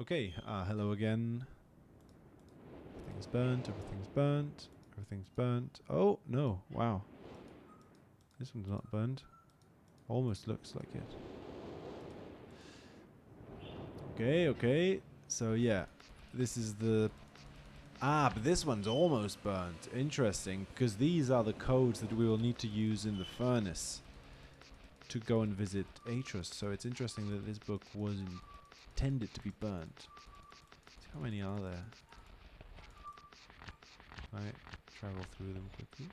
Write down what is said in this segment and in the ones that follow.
Okay, hello again. Everything's burnt, everything's burnt, everything's burnt. Oh, no, wow. This one's not burnt. Almost looks like it. Okay. So yeah, this is the... but this one's almost burnt. Interesting, because these are the codes that we will need to use in the furnace to go and visit Atros. So it's interesting that this book was intended to be burnt. See how many are there? Right, travel through them quickly.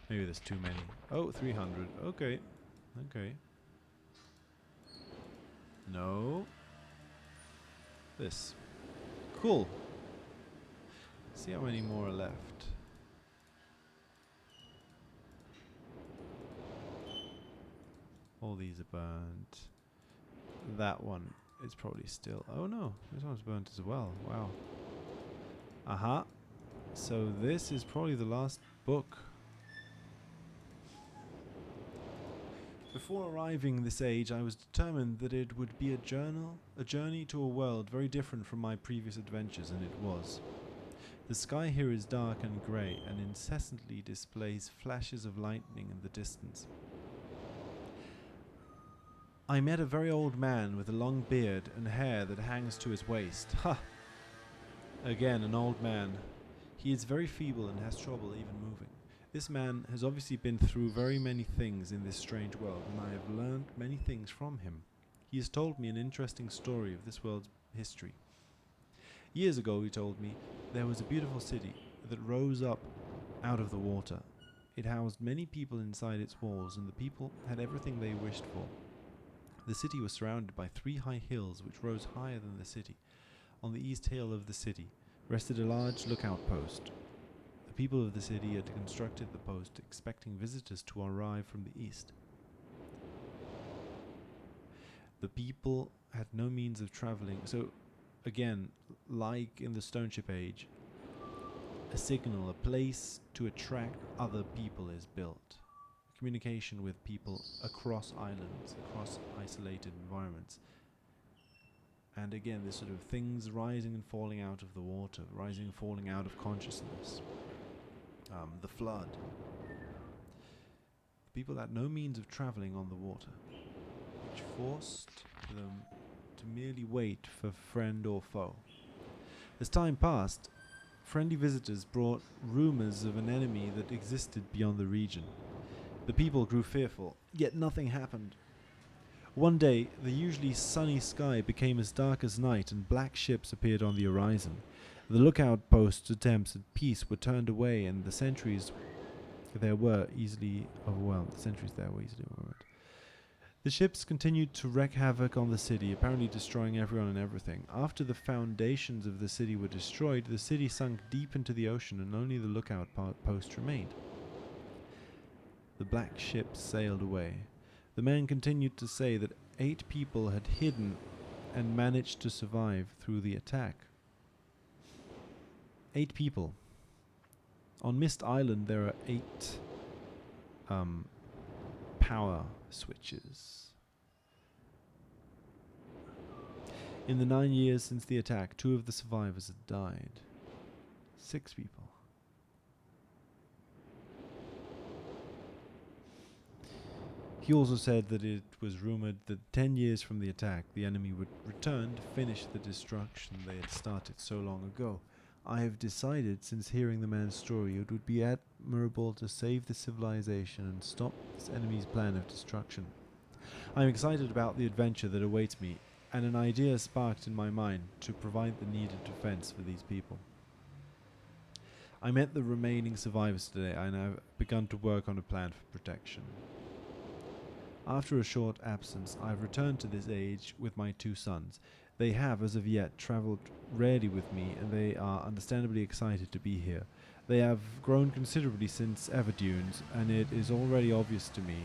Maybe there's too many. Oh, 300. Okay. No. This. Cool. See how many more are left. All these are burnt. That one is probably still... Oh no, this one's burnt as well. Wow. Aha. So this is probably the last book. Before arriving this age, I was determined that it would be a journey to a world very different from my previous adventures, and it was. The sky here is dark and grey, and incessantly displays flashes of lightning in the distance. I met a very old man with a long beard and hair that hangs to his waist. Ha! Again, an old man. He is very feeble and has trouble even moving. This man has obviously been through very many things in this strange world, and I have learned many things from him. He has told me an interesting story of this world's history. Years ago, he told me, there was a beautiful city that rose up out of the water. It housed many people inside its walls, and the people had everything they wished for. The city was surrounded by 3 high hills which rose higher than the city. On the east hill of the city rested a large lookout post. The people of the city had constructed the post expecting visitors to arrive from the east. The people had no means of traveling, so again, like in the Stone Ship Age, a signal, a place to attract other people is built. Communication with people across islands, across isolated environments. And again, this sort of things rising and falling out of the water, rising and falling out of consciousness. The flood. People had no means of travelling on the water, which forced them to merely wait for friend or foe. As time passed, friendly visitors brought rumours of an enemy that existed beyond the region. The people grew fearful, yet nothing happened. One day, the usually sunny sky became as dark as night and black ships appeared on the horizon. The lookout post's attempts at peace were turned away and the sentries there were easily overwhelmed. The ships continued to wreak havoc on the city, apparently destroying everyone and everything. After the foundations of the city were destroyed, the city sunk deep into the ocean and only the lookout post remained. The black ships sailed away. The man continued to say that 8 people had hidden and managed to survive through the attack. 8 people. On Myst Island there are 8 power switches. In the 9 years since the attack, 2 of the survivors had died. 6 people. He also said that it was rumored that 10 years from the attack, the enemy would return to finish the destruction they had started so long ago. I have decided, since hearing the man's story, it would be admirable to save the civilization and stop this enemy's plan of destruction. I am excited about the adventure that awaits me, and an idea sparked in my mind to provide the needed defense for these people. I met the remaining survivors today, and I've begun to work on a plan for protection. After a short absence, I've returned to this age with my 2 sons. They have, as of yet, travelled rarely with me, and they are understandably excited to be here. They have grown considerably since Everdunes, and it is already obvious to me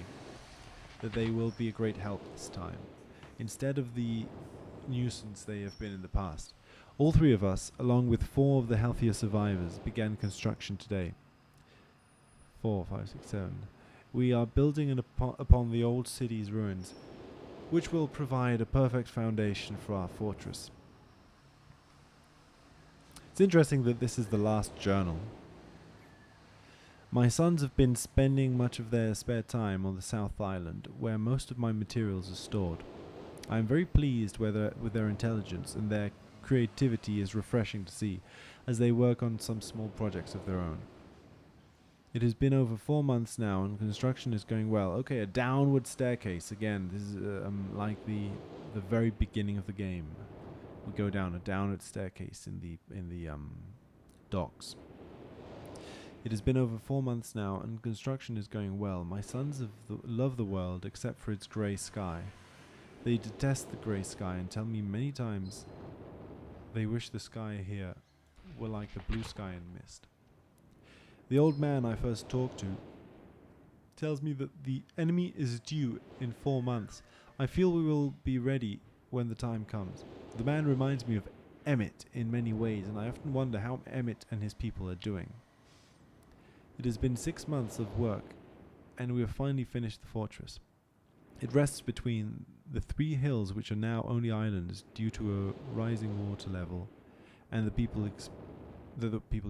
that they will be a great help this time, instead of the nuisance they have been in the past. All 3 of us, along with 4 of the healthier survivors, began construction today. 4, 5, 6, 7. We are building upon the old city's ruins, which will provide a perfect foundation for our fortress. It's interesting that this is the last journal. My sons have been spending much of their spare time on the South Island, where most of my materials are stored. I am very pleased with their intelligence, and their creativity is refreshing to see, as they work on some small projects of their own. It has been over 4 months now, and construction is going well. Okay, a downward staircase again. This is like the very beginning of the game. We go down a downward staircase in the docks. It has been over 4 months now, and construction is going well. My sons love the world, except for its grey sky. They detest the grey sky and tell me many times they wish the sky here were like the blue sky in Myst. The old man I first talked to tells me that the enemy is due in 4 months. I feel we will be ready when the time comes. The man reminds me of Emmett in many ways, and I often wonder how Emmett and his people are doing. It has been 6 months of work, and we have finally finished the fortress. It rests between the 3 hills, which are now only islands due to a rising water level, and the people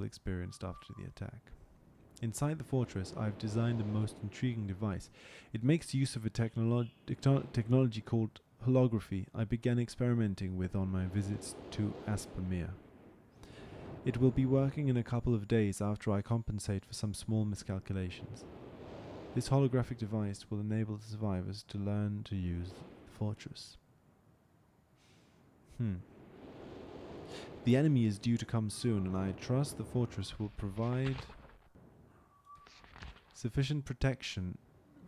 experienced after the attack. Inside the fortress, I have designed a most intriguing device. It makes use of a technology called holography I began experimenting with on my visits to Aspermere. It will be working in a couple of days after I compensate for some small miscalculations. This holographic device will enable the survivors to learn to use the fortress. The enemy is due to come soon, and I trust the fortress will provide sufficient protection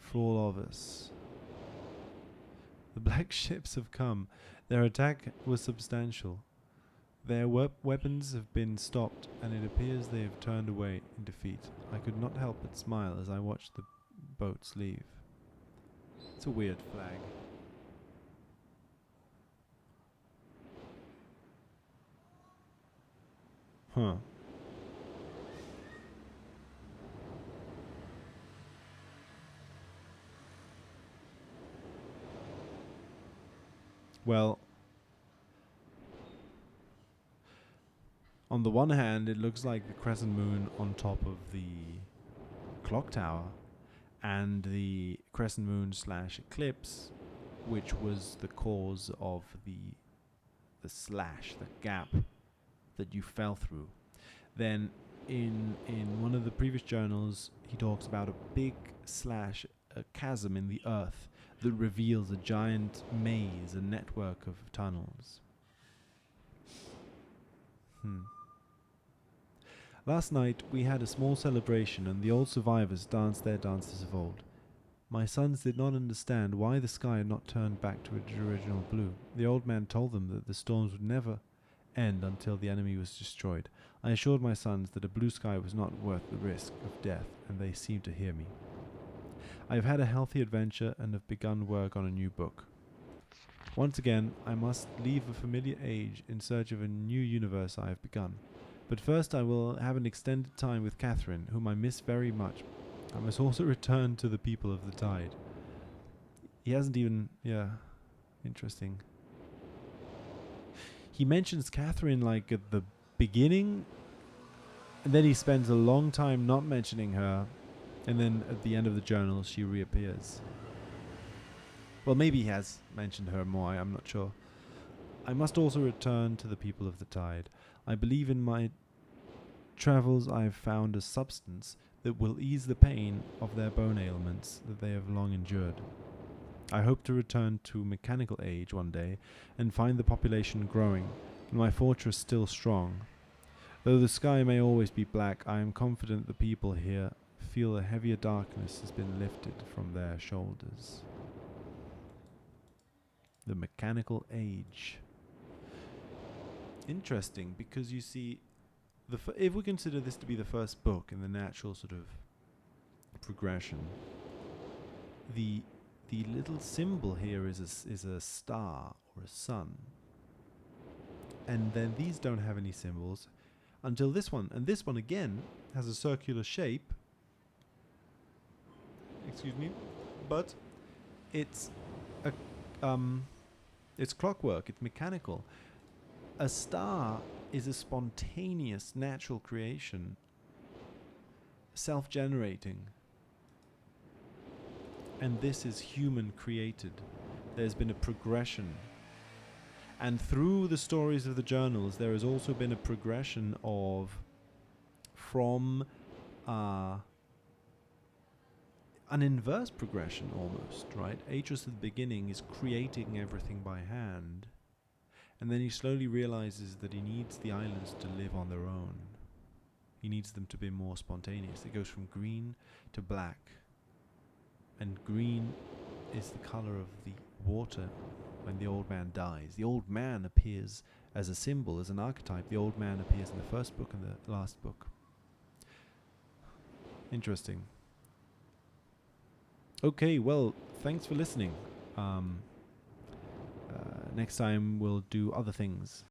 for all of us. The black ships have come. Their attack was substantial. Their weapons have been stopped, and it appears they have turned away in defeat. I could not help but smile as I watched the boats leave. It's a weird flag. Huh. Well, on the one hand, it looks like the crescent moon on top of the clock tower, and the crescent moon / eclipse, which was the cause of the gap that you fell through. Then in one of the previous journals, he talks about a big a chasm in the earth that reveals a giant maze, a network of tunnels. Last night we had a small celebration, and the old survivors danced their dances of old. My sons did not understand why the sky had not turned back to its original blue. The old man told them that the storms would never end until the enemy was destroyed. I assured my sons that a blue sky was not worth the risk of death, and they seemed to hear me. I have had a healthy adventure and have begun work on a new book. Once again, I must leave a familiar age in search of a new universe I have begun. But first I will have an extended time with Catherine, whom I miss very much. I must also return to the people of the tide. He hasn't even... yeah, interesting. He mentions Catherine like at the beginning, and then he spends a long time not mentioning her, and then at the end of the journal she reappears. Well, maybe he has mentioned her more, I'm not sure. I must also return to the people of the tide. I believe in my travels I have found a substance that will ease the pain of their bone ailments that they have long endured. I hope to return to mechanical age one day and find the population growing and my fortress still strong. Though the sky may always be black, I am confident the people here feel a heavier darkness has been lifted from their shoulders. The mechanical age. Interesting, because you see, if we consider this to be the first book in the natural sort of progression, the little symbol here is a star or a sun, and then these don't have any symbols until this one, and this one again has a circular shape, excuse me, but it's a it's clockwork. It's mechanical. A star is a spontaneous, natural creation, self-generating, and this is human created. There's been a progression, and through the stories of the journals, there has also been a progression of from an inverse progression almost, right? Atreus at the beginning is creating everything by hand, and then he slowly realizes that he needs the islands to live on their own. He needs them to be more spontaneous. It goes from green to black, and green is the color of the water when the old man dies. The old man appears as a symbol, as an archetype. The old man appears in the first book and the last book. Interesting. Okay, well, thanks for listening. Next time we'll do other things.